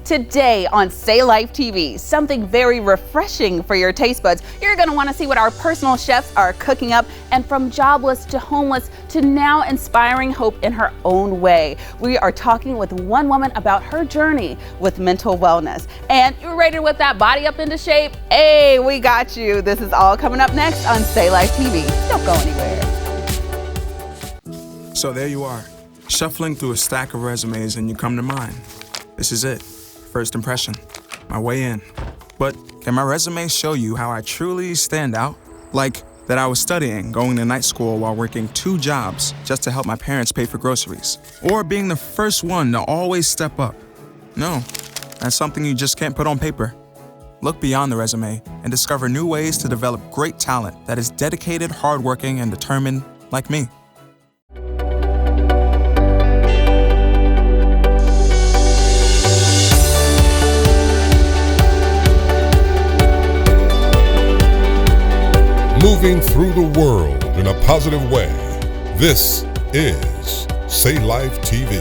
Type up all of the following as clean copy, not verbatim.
Today on Say Life TV, something very refreshing for your taste buds. You're going to want to see what our personal chefs are cooking up, and from jobless to homeless to now inspiring hope in her own way. We are talking with one woman about her journey with mental wellness. And you're ready to whip that body up into shape? Hey, we got you. This is all coming up next on Say Life TV. Don't go anywhere. So there you are, shuffling through a stack of resumes and you come to mine. This is it. First impression, my way in. But can my resume show you how I truly stand out? Like that I was studying, going to night school while working 2 jobs just to help my parents pay for groceries. Or being the first one to always step up. No, that's something you just can't put on paper. Look beyond the resume and discover new ways to develop great talent that is dedicated, hardworking, and determined like me. Moving through the world in a positive way. This is Say Life TV.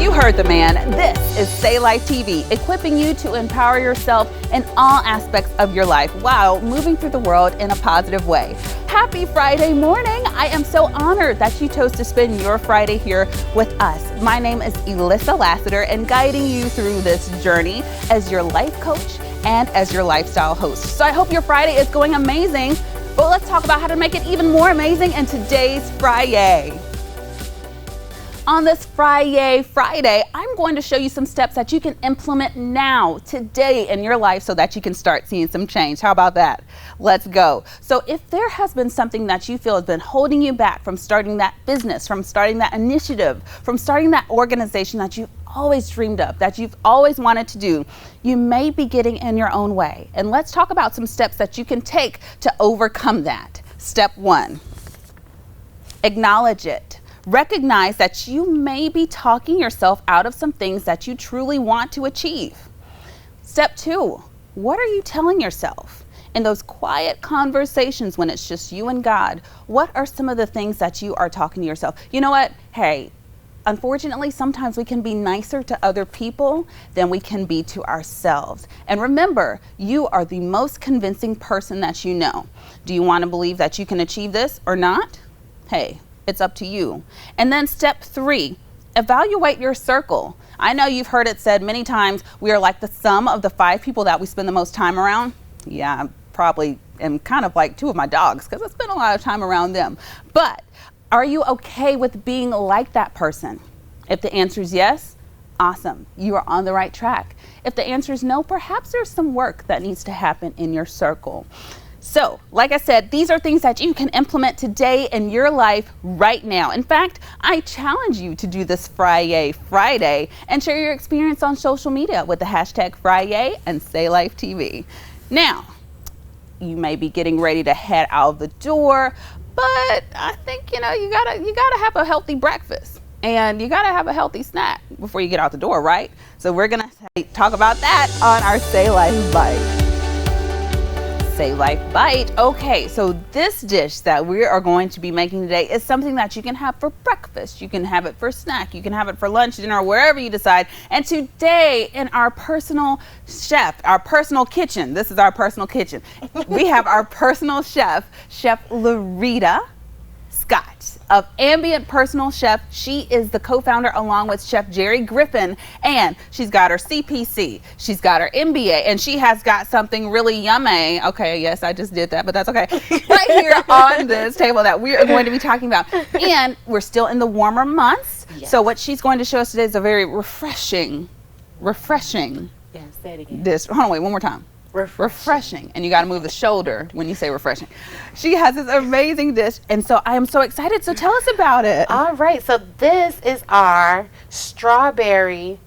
You heard the man. This is Say Life TV, equipping you to empower yourself in all aspects of your life while moving through the world in a positive way. Happy Friday morning. I am so honored that you chose to spend your Friday here with us. My name is Elissa Lassiter, and guiding you through this journey as your life coach and as your lifestyle host. So I hope your Friday is going amazing, but let's talk about how to make it even more amazing in today's Friday. On this Friday, I'm going to show you some steps that you can implement now, today in your life so that you can start seeing some change. How about that? Let's go. So if there has been something that you feel has been holding you back from starting that business, from starting that initiative, from starting that organization that you've always dreamed of, that you've always wanted to do, you may be getting in your own way. And let's talk about some steps that you can take to overcome that. Step 1, acknowledge it. Recognize that you may be talking yourself out of some things that you truly want to achieve. Step 2, what are you telling yourself? In those quiet conversations when it's just you and God, what are some of the things that you are talking to yourself? You know what? Hey, unfortunately, sometimes we can be nicer to other people than we can be to ourselves. And remember, you are the most convincing person that you know. Do you want to believe that you can achieve this or not? Hey, it's up to you. And then step 3, evaluate your circle. I know you've heard it said many times, we are like the sum of the 5 people that we spend the most time around. Yeah, I probably am kind of like 2 of my dogs because I spend a lot of time around them. But are you okay with being like that person? If the answer is yes, awesome, you are on the right track. If the answer is no, perhaps there's some work that needs to happen in your circle. So, like I said, these are things that you can implement today in your life right now. In fact, I challenge you to do this Friday and share your experience on social media with the hashtag Friday and Say Life TV. Now, you may be getting ready to head out of the door, but I think, you gotta have a healthy breakfast and you gotta have a healthy snack before you get out the door, right? So we're gonna talk about that on our Say Life Bite. Say Life Bite. Okay, so this dish that we are going to be making today is something that you can have for breakfast. You can have it for snack. You can have it for lunch, dinner, wherever you decide. And today in our personal chef, our personal kitchen, this is our personal kitchen. We have our personal chef, Chef Loritta Scott of Ambient Personal Chef. She is the co-founder along with Chef Jerri Griffin, and she's got her CPC, she's got her MBA, and she has got something really yummy. Okay, yes, I just did that, but that's okay. Right here on this table that we are going to be talking about. And we're still in the warmer months. Yes. So what she's going to show us today is a very refreshing Yeah, say it again. dish. Hold on, wait, one more time. Refreshing. And you got to move the shoulder when you say refreshing. She has this amazing dish, and so I am so excited. So tell us about it. All right, so this is our strawberry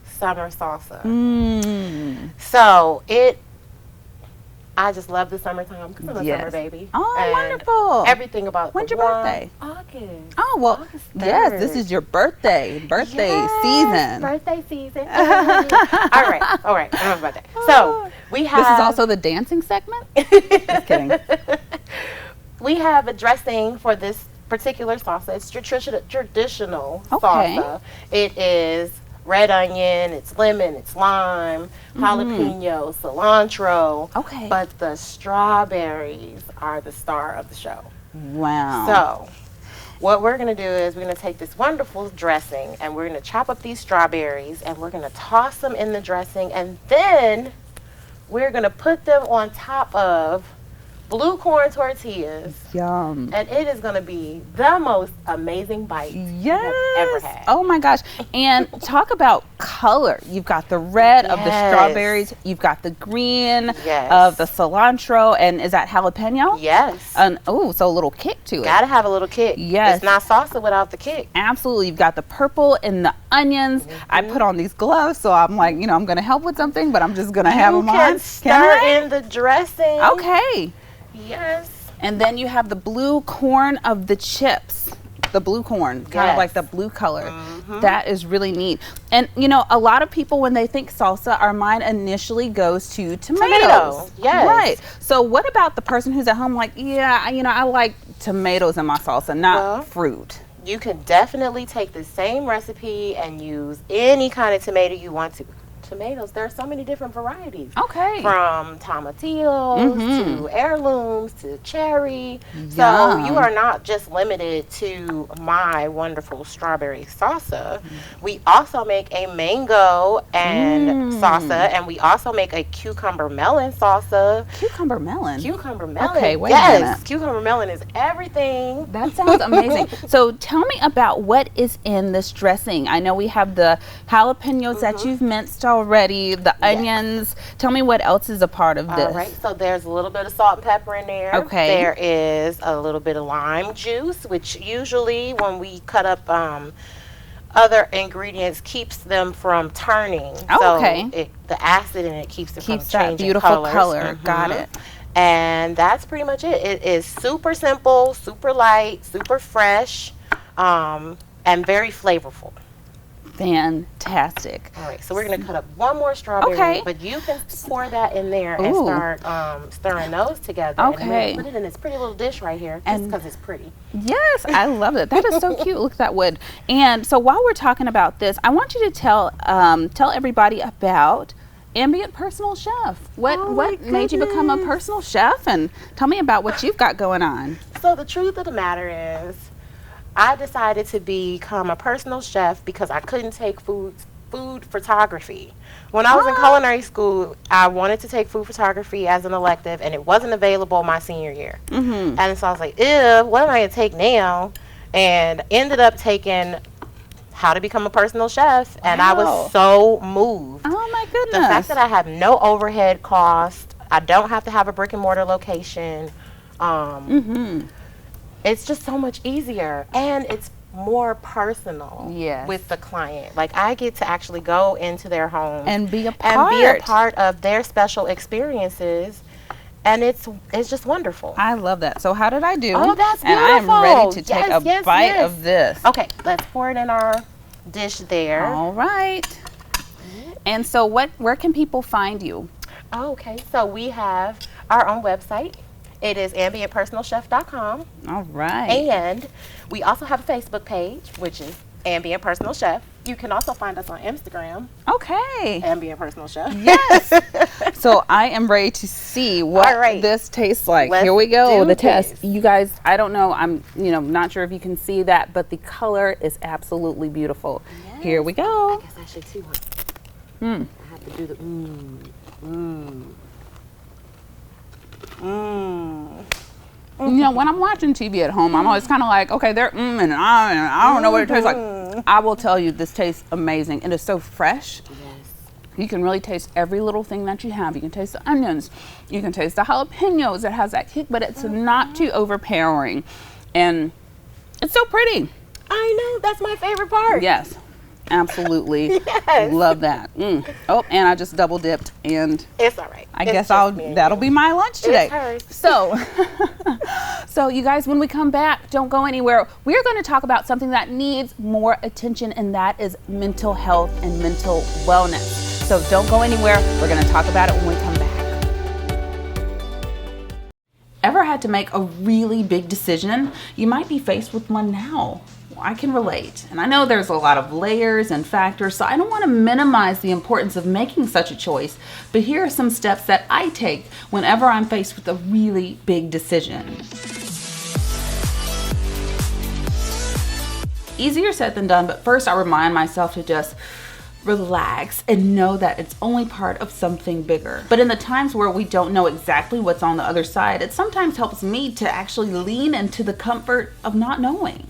summer salsa. So I just love the summertime because I'm a summer baby. Oh, and wonderful. Everything about When's your birthday? August. Oh, well, August yes, 3rd. this is your birthday Yes, season. Birthday season. All right. I know about that. So we have. This is also the dancing segment? Just kidding. We have a dressing for this particular salsa. It's traditional Okay. salsa. It is red onion, it's lemon, it's lime, jalapeno, cilantro. Okay. But the strawberries are the star of the show. Wow. So what we're going to do is we're going to take this wonderful dressing and we're going to chop up these strawberries and we're going to toss them in the dressing, and then we're going to put them on top of blue corn tortillas. Yum. And it is going to be the most amazing bite Yes. I've ever had. Oh my gosh. And talk about color. You've got the red of the Yes. strawberries. You've got the green Yes. of the cilantro. And is that jalapeno? Yes. And oh, so a little kick to it. Gotta have a little kick. Yes. It's not salsa without the kick. Absolutely. You've got the purple and the onions. I put on these gloves, so I'm like, I'm going to help with something, but I'm just going to have them on. You can stir in the dressing. Okay. Yes. And then you have the blue corn of the chips. The blue corn, kind of Yes. like the blue color. That is really neat. And a lot of people, when they think salsa, our mind initially goes to tomatoes. Tomato, yes. Right. So what about the person who's at home like, I like tomatoes in my salsa, not fruit? You can definitely take the same recipe and use any kind of tomato you want to. Tomatoes, there are so many different varieties. Okay. From tomatillos to heirlooms to cherry. So Yum. you are not just limited to my wonderful strawberry salsa. We also make a mango and salsa, and we also make a cucumber melon salsa. Cucumber melon? Cucumber melon. Okay, wait a yes, minute. cucumber melon is everything. That sounds amazing. So tell me about what is in this dressing. I know we have the jalapenos that you've minced already, the onions. Tell me what else is a part of this. All right, so there's a little bit of salt and pepper in there. Okay. There is a little bit of lime juice, which usually when we cut up other ingredients keeps them from turning. Oh, okay. The acid in it keeps it Keeps from that changing beautiful colors. color. Got it. And that's pretty much it. It is super simple, super light, super fresh, and very flavorful. Fantastic. All right, so we're going to cut up one more strawberry, Okay. but you can pour that in there and Ooh. start stirring those together. Okay. And then put it in this pretty little dish right here, just And- because it's pretty. Yes, I love it. That is so cute. Look at that wood. And so while we're talking about this, I want you to tell everybody about Ambient Personal Chef. What made you become a personal chef? And tell me about what you've got going on. So the truth of the matter is, I decided to become a personal chef because I couldn't take food photography. When I was in culinary school, I wanted to take food photography as an elective, and it wasn't available my senior year. And so I was like, ew, what am I going to take now? And ended up taking how to become a personal chef, and I was so moved. Oh my goodness. The fact that I have no overhead cost, I don't have to have a brick and mortar location. It's just so much easier, and it's more personal Yes. with the client. Like, I get to actually go into their home And be a part of their special experiences, and it's just wonderful. I love that. So how did I do? Oh, that's And I am ready to beautiful. take Yes, a bite yes. of this. Okay, let's pour it in our dish there. All right. And so where can people find you? Okay, so we have our own website. It is ambientpersonalchef.com. All right. And we also have a Facebook page, which is Ambient Personal Chef. You can also find us on Instagram, Okay. Ambient Personal Chef. Yes. So I am ready to see what All right. this tastes like. Let's Here we go. do The test. this. You guys, I don't know. I'm, not sure if you can see that, but the color is absolutely beautiful. Here we go. I guess I should too. I have to do the When I'm watching TV at home, I'm always kind of like, okay, they're and I don't know what it tastes like. I will tell you, this tastes amazing. It is so fresh. You can really taste every little thing that you have. You can taste the onions. You can taste the jalapenos. It has that kick, but it's not too overpowering. And it's so pretty. I know, that's my favorite part. Yes, absolutely. Yes. Love that. Oh, and I just double dipped, and It's all right. I It's guess just me and that'll you. be my lunch today. It's hers. So, so you guys, when we come back, don't go anywhere. We're going to talk about something that needs more attention, and that is mental health and mental wellness. So don't go anywhere. We're going to talk about it when we come back. Ever had to make a really big decision? You might be faced with one now. I can relate. And I know there's a lot of layers and factors, so I don't want to minimize the importance of making such a choice. But here are some steps that I take whenever I'm faced with a really big decision. Easier said than done, but first I remind myself to just relax and know that it's only part of something bigger. But in the times where we don't know exactly what's on the other side, it sometimes helps me to actually lean into the comfort of not knowing.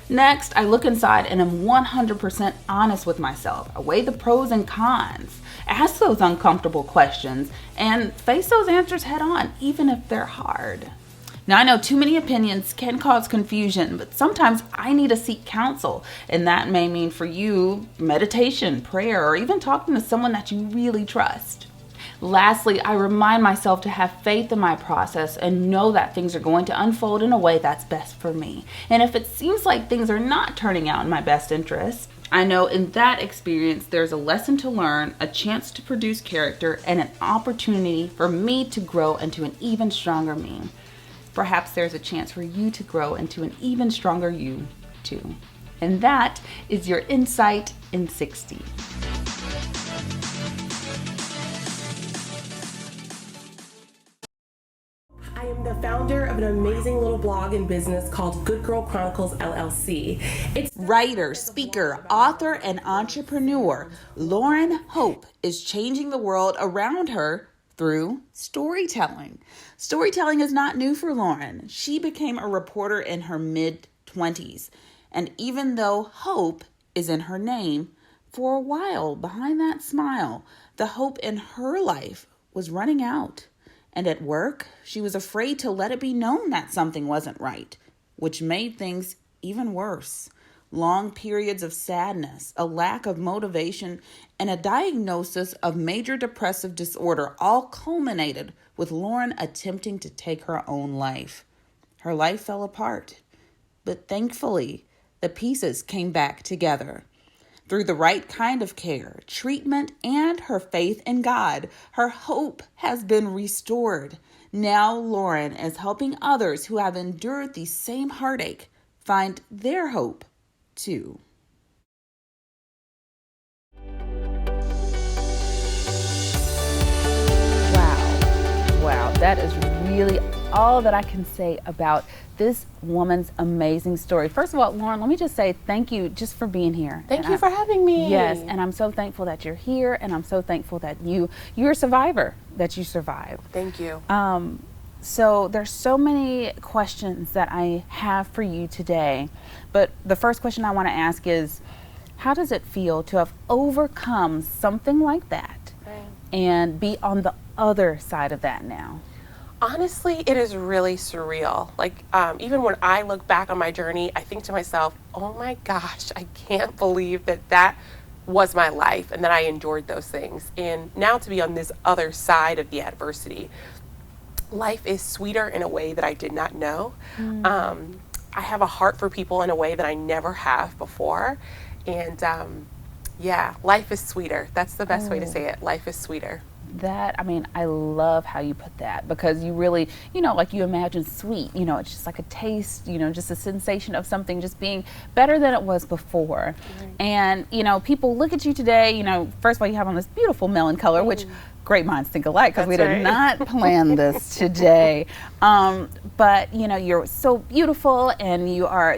Next, I look inside and am 100% honest with myself. I weigh the pros and cons, ask those uncomfortable questions, and face those answers head on, even if they're hard. Now, I know too many opinions can cause confusion, but sometimes I need to seek counsel, and that may mean for you meditation, prayer, or even talking to someone that you really trust. Lastly, I remind myself to have faith in my process and know that things are going to unfold in a way that's best for me. And if it seems like things are not turning out in my best interest, I know in that experience there's a lesson to learn, a chance to produce character, and an opportunity for me to grow into an even stronger me. Perhaps there's a chance for you to grow into an even stronger you, too. And that is your Insight in 60. I am the founder of an amazing little blog and business called Good Girl Chronicles LLC. It's Writer, speaker, author, and entrepreneur, Lauren Hope is changing the world around her through storytelling. Storytelling is not new for Lauren. She became a reporter in her mid-20s. And even though hope is in her name, for a while behind that smile, the hope in her life was running out. And at work, she was afraid to let it be known that something wasn't right, which made things even worse. Long periods of sadness, a lack of motivation, and a diagnosis of major depressive disorder all culminated with Lauren attempting to take her own life. Her life fell apart, but thankfully, the pieces came back together. Through the right kind of care, treatment, and her faith in God, her hope has been restored. Now Lauren is helping others who have endured the same heartache find their hope too. Wow, that is really all that I can say about this woman's amazing story. First of all, Lauren, let me just say thank you just for being here. Thank you for having me. Yes, and I'm so thankful that you're here, and I'm so thankful that you're a survivor, that you survived. Thank you. So there's so many questions that I have for you today, but the first question I want to ask is, how does it feel to have overcome something like that and be on the other side of that now? Honestly, it is really surreal. Like, even when I look back on my journey, I think to myself, oh my gosh, I can't believe that was my life and that I endured those things. And now to be on this other side of the adversity, life is sweeter in a way that I did not know. I have a heart for people in a way that I never have before. And life is sweeter. That's the best way to say it. Life is sweeter. I love how you put that, because you really, like you imagine sweet, it's just like a taste, just a sensation of something just being better than it was before. And, people look at you today, first of all, you have on this beautiful melon color, which great minds think alike, because we did not plan this today. But, you're so beautiful, and you are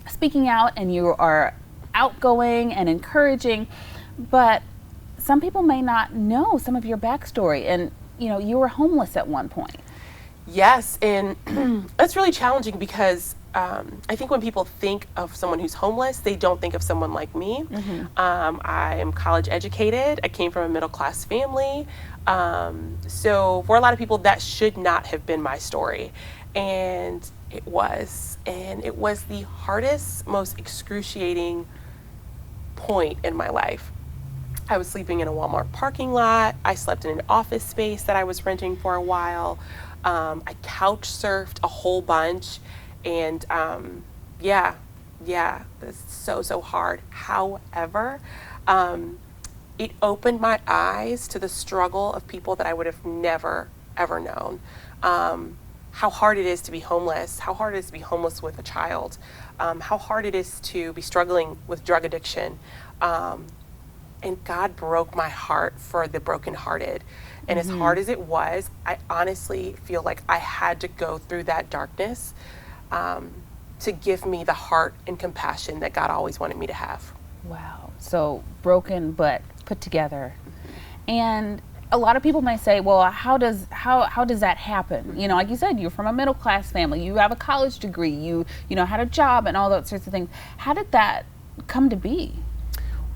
speaking out, and you are outgoing and encouraging, but some people may not know some of your backstory, and you were homeless at one point. Yes, and that's really challenging because I think when people think of someone who's homeless, they don't think of someone like me. I am college educated. I came from a middle class family. So for a lot of people, that should not have been my story. And it was. And it was the hardest, most excruciating point in my life. I was sleeping in a Walmart parking lot. I slept in an office space that I was renting for a while. I couch surfed a whole bunch. And it's so hard. However, it opened my eyes to the struggle of people that I would have never, ever known. how hard it is to be homeless, how hard it is to be homeless with a child, how hard it is to be struggling with drug addiction. And God broke my heart for the brokenhearted. And as hard as it was, I honestly feel like I had to go through that darkness to give me the heart and compassion that God always wanted me to have. Wow. So broken but put together. And a lot of people may say, well, how does that happen? You know, like you said, you're from a middle class family, you have a college degree, you had a job and all those sorts of things. How did that come to be?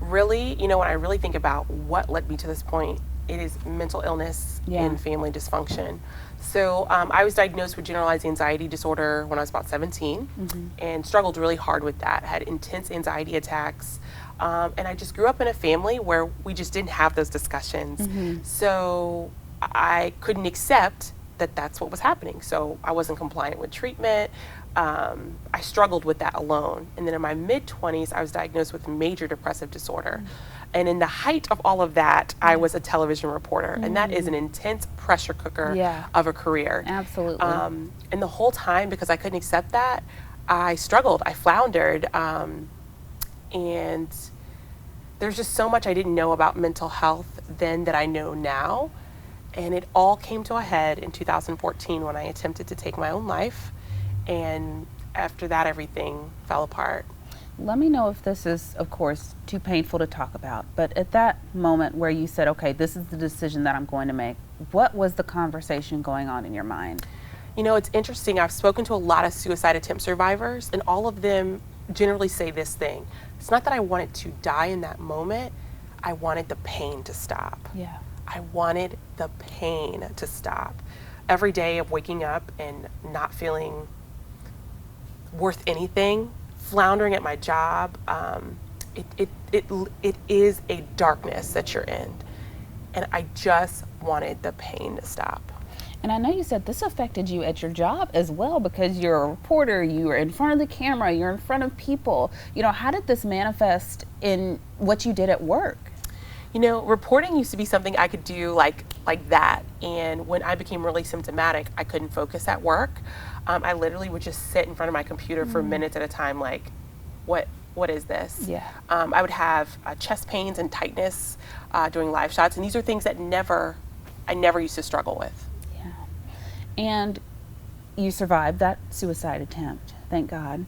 Really, when I really think about what led me to this point, it is mental illness and family dysfunction. So I was diagnosed with generalized anxiety disorder when I was about 17 and struggled really hard with that. Had intense anxiety attacks. And I just grew up in a family where we just didn't have those discussions. So I couldn't accept that that's what was happening. So I wasn't compliant with treatment. I struggled with that alone. And then in my mid-20s, I was diagnosed with major depressive disorder. And in the height of all of that, I was a television reporter. And that is an intense pressure cooker of a career. Absolutely. And the whole time, because I couldn't accept that, I struggled, I floundered. And there's just so much I didn't know about mental health then that I know now. And it all came to a head in 2014 when I attempted to take my own life. And after that, everything fell apart. Let me know if this is, of course, too painful to talk about, but at that moment where you said, okay, this is the decision that I'm going to make, what was the conversation going on in your mind? It's interesting. I've spoken to a lot of suicide attempt survivors, and all of them generally say this thing. It's not that I wanted to die in that moment. I wanted the pain to stop. Yeah. I wanted the pain to stop. Every day of waking up and not feeling worth anything, floundering at my job, it is a darkness that you're in. And I just wanted the pain to stop. And I know you said this affected you at your job as well, because you're a reporter, you are in front of the camera, you're in front of people. How did this manifest in what you did at work? Reporting used to be something I could do like that. And when I became really symptomatic, I couldn't focus at work. I literally would just sit in front of my computer for minutes at a time, like, what is this? Yeah. I would have chest pains and tightness doing live shots. And these are things that I never used to struggle with. Yeah. And you survived that suicide attempt, thank God.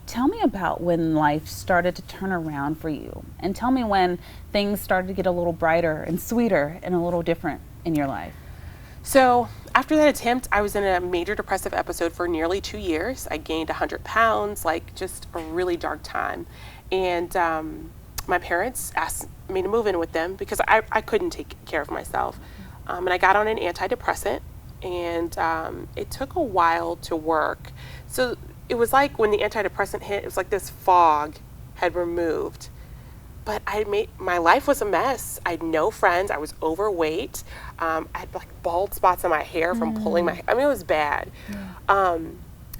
Tell me about when life started to turn around for you, and tell me when things started to get a little brighter and sweeter and a little different in your life. So after that attempt, I was in a major depressive episode for nearly 2 years. I gained 100 pounds, just a really dark time. And my parents asked me to move in with them because I couldn't take care of myself. And I got on an antidepressant, and it took a while to work. So it was like when the antidepressant hit, it was like this fog had removed. But my life was a mess. I had no friends. I was overweight. I had bald spots on my hair from pulling my hair. I mean, it was bad. Yeah.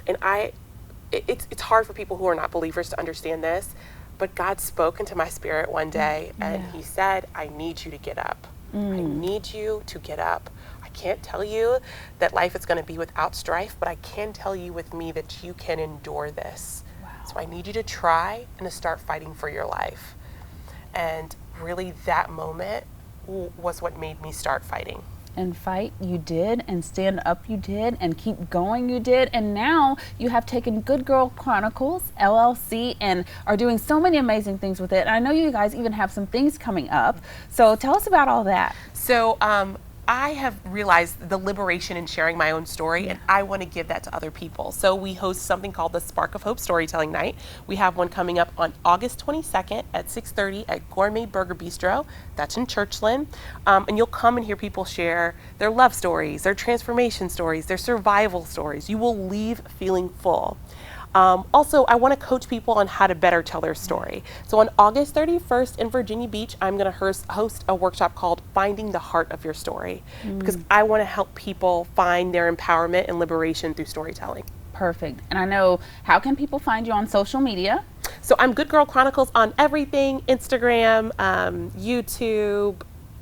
And it's hard for people who are not believers to understand this, but God spoke into my spirit one day and he said, I need you to get up. I need you to get up. I can't tell you that life is going to be without strife, but I can tell you with me that you can endure this. Wow. So I need you to try and to start fighting for your life. And really that moment was what made me start fighting. And fight you did, and stand up you did, and keep going you did. And now you have taken Good Girl Chronicles, LLC, and are doing so many amazing things with it. And I know you guys even have some things coming up. So tell us about all that. So I have realized the liberation in sharing my own story, and I want to give that to other people. So we host something called the Spark of Hope Storytelling Night. We have one coming up on August 22nd at 6:30 at Gourmet Burger Bistro. That's in Churchland. And you'll come and hear people share their love stories, their transformation stories, their survival stories. You will leave feeling full. Also, I want to coach people on how to better tell their story. So on August 31st in Virginia Beach, I'm going to host a workshop called Finding the Heart of Your Story, because I want to help people find their empowerment and liberation through storytelling. Perfect. And I know, how can people find you on social media? So I'm Good Girl Chronicles on everything, Instagram, YouTube,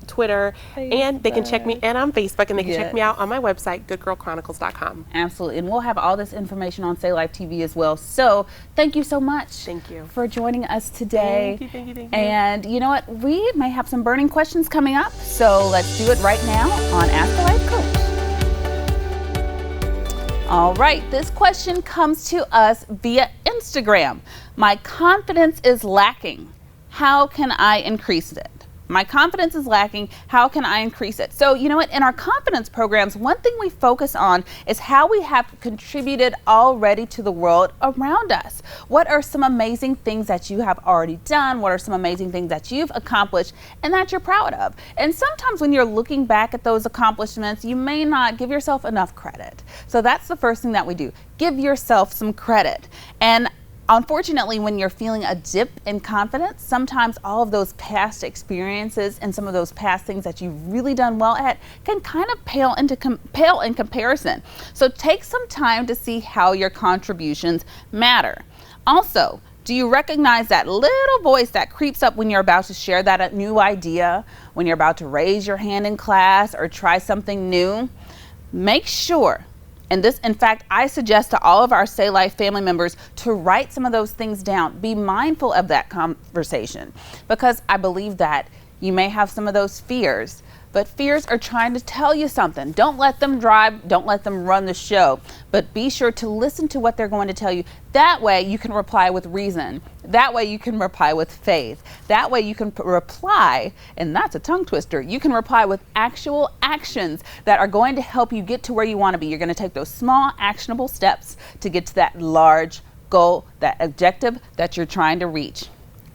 Twitter, and they can check me, and on Facebook, and they can check me Yes. out on my website, goodgirlchronicles.com. Absolutely. And we'll have all this information on Say Life TV as well. So thank you so much. Thank you. For joining us today. Thank you. And you know what? We may have some burning questions coming up. So let's do it right now on Ask the Life Coach. All right, this question comes to us via Instagram. My confidence is lacking. How can I increase it? My confidence is lacking. How can I increase it? So, you know what? In our confidence programs, one thing we focus on is how we have contributed already to the world around us. What are some amazing things that you have already done? What are some amazing things that you've accomplished and that you're proud of? And sometimes when you're looking back at those accomplishments, you may not give yourself enough credit. So that's the first thing that we do. Give yourself some credit. And unfortunately, when you're feeling a dip in confidence, sometimes all of those past experiences and some of those past things that you've really done well at can kind of pale in comparison. So take some time to see how your contributions matter. Also, do you recognize that little voice that creeps up when you're about to share that new idea, when you're about to raise your hand in class or try something new? Make sure. And this, in fact, I suggest to all of our Say Life family members to write some of those things down. Be mindful of that conversation, because I believe that you may have some of those fears, but fears are trying to tell you something. Don't let them drive, don't let them run the show, but be sure to listen to what they're going to tell you. That way you can reply with reason. That way you can reply with faith. That way you can reply, and that's a tongue twister, you can reply with actual actions that are going to help you get to where you want to be. You're going to take those small actionable steps to get to that large goal, that objective that you're trying to reach.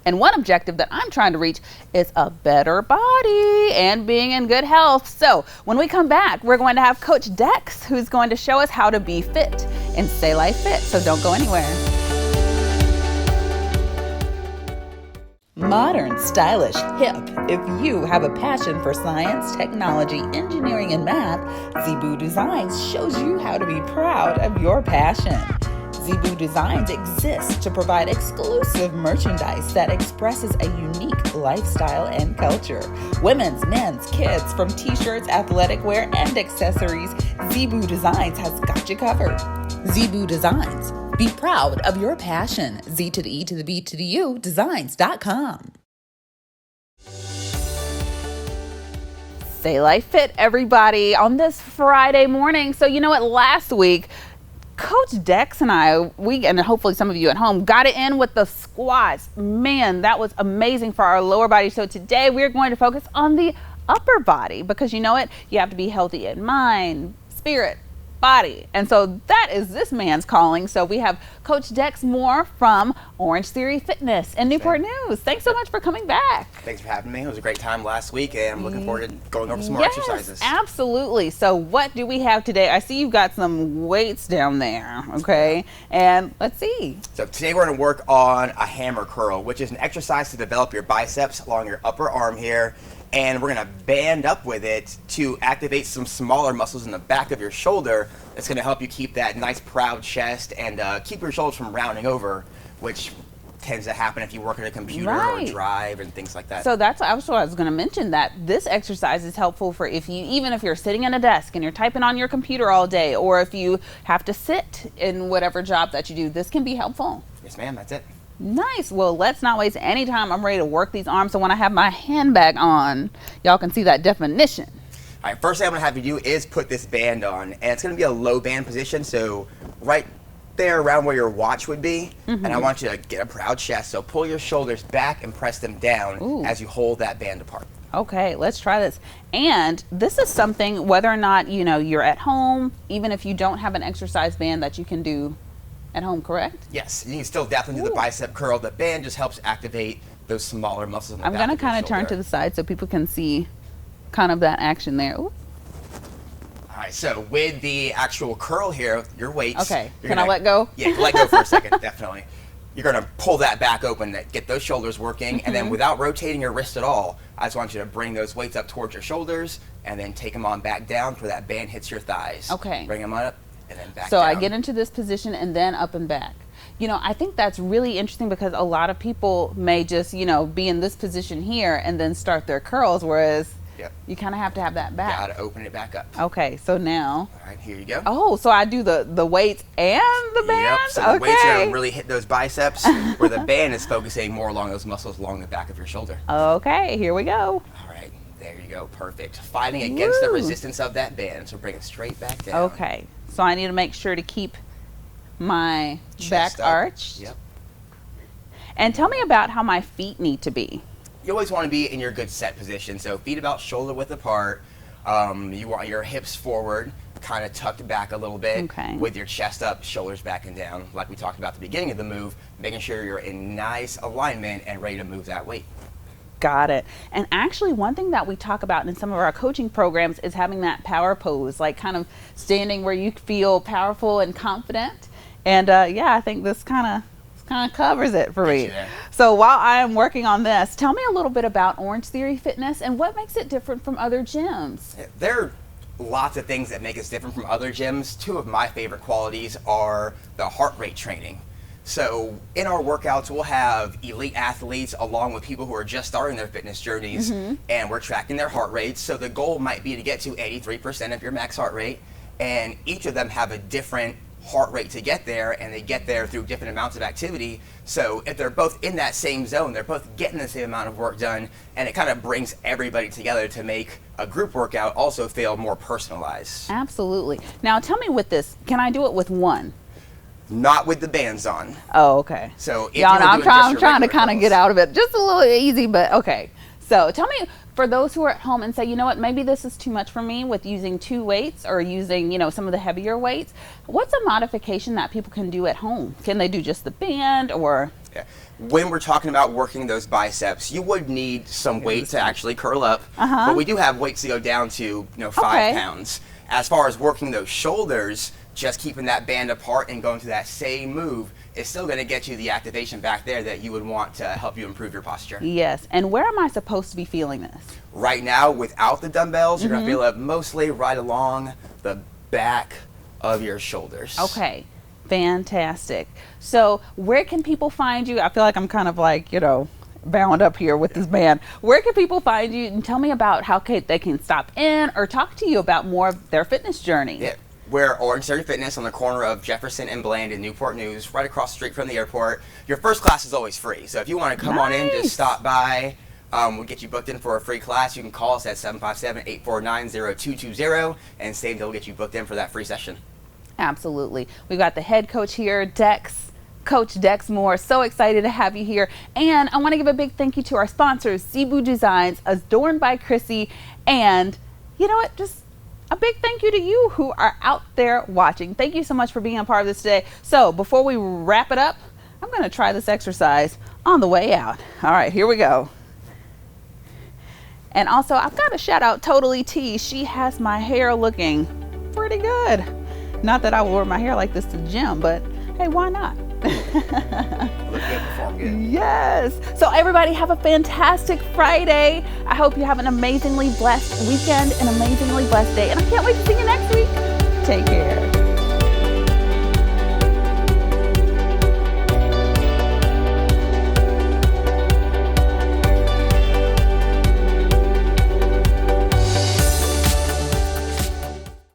And one objective that I'm trying to reach is a better body and being in good health. So when we come back, we're going to have Coach Dex, who's going to show us how to be fit and Stay Life Fit. So don't go anywhere. Modern, stylish, hip. If you have a passion for science, technology, engineering, and math, Zebu Designs shows you how to be proud of your passion. Zebu Designs exists to provide exclusive merchandise that expresses a unique lifestyle and culture. Women's, men's, kids, from t-shirts, athletic wear, and accessories, Zebu Designs has got you covered. Zebu Designs. Be proud of your passion. Z to the E to the B to the U, designs.com. Stay Life Fit, everybody, on this Friday morning. So you know what, last week, Coach Dex and I, and hopefully some of you at home, got it in with the squats. Man, that was amazing for our lower body. So today we're going to focus on the upper body, because you know what? You have to be healthy in mind, spirit, body. And so that is this man's calling. So we have Coach Dex Moore from Orange Theory Fitness and Newport News. Thanks so much for coming back. Thanks for having me. It was a great time last week, and I'm looking forward to going over some more exercises. Absolutely. So what do we have today? I see you've got some weights down there, okay? And let's see. So today we're going to work on a hammer curl, which is an exercise to develop your biceps along your upper arm here. And we're going to band up with it to activate some smaller muscles in the back of your shoulder. That's going to help you keep that nice proud chest and keep your shoulders from rounding over, which tends to happen if you work at a computer or drive and things like that. So that's what I was going to mention, that this exercise is helpful for even if you're sitting at a desk and you're typing on your computer all day, or if you have to sit in whatever job that you do, this can be helpful. Yes, ma'am. That's it. Nice. Well, let's not waste any time. I'm ready to work these arms. So when I have my handbag on, y'all can see that definition. All right, first thing I'm going to have you do is put this band on. And it's going to be a low band position, so right there around where your watch would be. And I want you to get a proud chest. So pull your shoulders back and press them down as you hold that band apart. Okay, let's try this. And this is something, whether or not, you know, you're at home, even if you don't have an exercise band, that you can do at home, correct? Yes, you can still definitely do the bicep curl. The band just helps activate those smaller muscles in the back of your shoulder. I'm going to kind of turn to the side so people can see kind of that action there. Ooh. All right, so with the actual curl here, your weights. Okay, can I let go? Yeah, let go for a second, definitely. You're going to pull that back open, get those shoulders working, and then without rotating your wrist at all, I just want you to bring those weights up towards your shoulders and then take them on back down where that band hits your thighs. Okay. Bring them on up. And then back so down. I get into this position and then up and back. You know, I think that's really interesting, because a lot of people may just, you know, be in this position here and then start their curls, whereas Yep. You kind of have to have that back. Gotta open it back up. Okay, so now. All right, here you go. Oh, so I do the weights and the band? Yep, so the weights are gonna really hit those biceps, where the band is focusing more along those muscles along the back of your shoulder. Okay, here we go. All right, there you go, perfect. Fighting against the resistance of that band, so bring it straight back down. Okay, so I need to make sure to keep my Chest back up. arched. Yep. And tell me about how my feet need to be. You always want to be in your good set position, so feet about shoulder width apart. You want your hips forward, kind of tucked back a little bit, Okay. with your chest up, shoulders back and down, like we talked about at the beginning of the move, making sure you're in nice alignment and ready to move that weight. Got it. And actually, one thing that we talk about in some of our coaching programs is having that power pose, like kind of standing where you feel powerful and confident. And yeah, I think this kind of covers it for me. Yeah. So while I am working on this, tell me a little bit about Orange Theory Fitness and what makes it different from other gyms. There are lots of things that make us different from other gyms. Two of my favorite qualities are the heart rate training. So in our workouts, we'll have elite athletes along with people who are just starting their fitness journeys, and we're tracking their heart rates. So the goal might be to get to 83% of your max heart rate, and each of them have a different heart rate to get there, and they get there through different amounts of activity. So if they're both in that same zone, they're both getting the same amount of work done, and it kind of brings everybody together to make a group workout also feel more personalized. Absolutely. Now tell me with this, can I do it with one? Not with the bands on. Oh, okay. So if Y'all you know, were I'm doing just trying your to regular kind of curls. get out of it just a little easy, but okay. So tell me, for those who are at home and say, you know what, maybe this is too much for me with using two weights or using, you know, some of the heavier weights, what's a modification that people can do at home? Can they do just the band or? Yeah. When we're talking about working those biceps, you would need some weight to actually curl up, but we do have weights to go down to, 5 Okay. pounds. As far as working those shoulders, just keeping that band apart and going to that same move is still going to get you the activation back there that you would want to help you improve your posture. Yes. And where am I supposed to be feeling this? Right now, without the dumbbells, you're going to feel it mostly right along the back of your shoulders. Okay. Fantastic. So where can people find you? I feel like I'm kind of like, bound up here with this band. Where can people find you, and tell me about how they can stop in or talk to you about more of their fitness journey? Yeah. We're Orange Theory Fitness on the corner of Jefferson and Bland in Newport News, right across the street from the airport. Your first class is always free, so if you want to come on in, just stop by. We'll get you booked in for a free class. You can call us at 757-849-0220, and same day we'll get you booked in for that free session. Absolutely. We've got the head coach here, Coach Dex Moore. So excited to have you here. And I want to give a big thank you to our sponsors, Zebu Designs, Adorned by Chrissy, and you know what, just a big thank you to you who are out there watching. Thank you so much for being a part of this today. So before we wrap it up, I'm going to try this exercise on the way out. All right, here we go. And also, I've got to shout out Totally T. She has my hair looking pretty good. Not that I will wear my hair like this to the gym, but hey, why not? Look good, perform good. Yes. So everybody have a fantastic Friday. I hope you have an amazingly blessed weekend, an amazingly blessed day. And I can't wait to see you next week. Take care.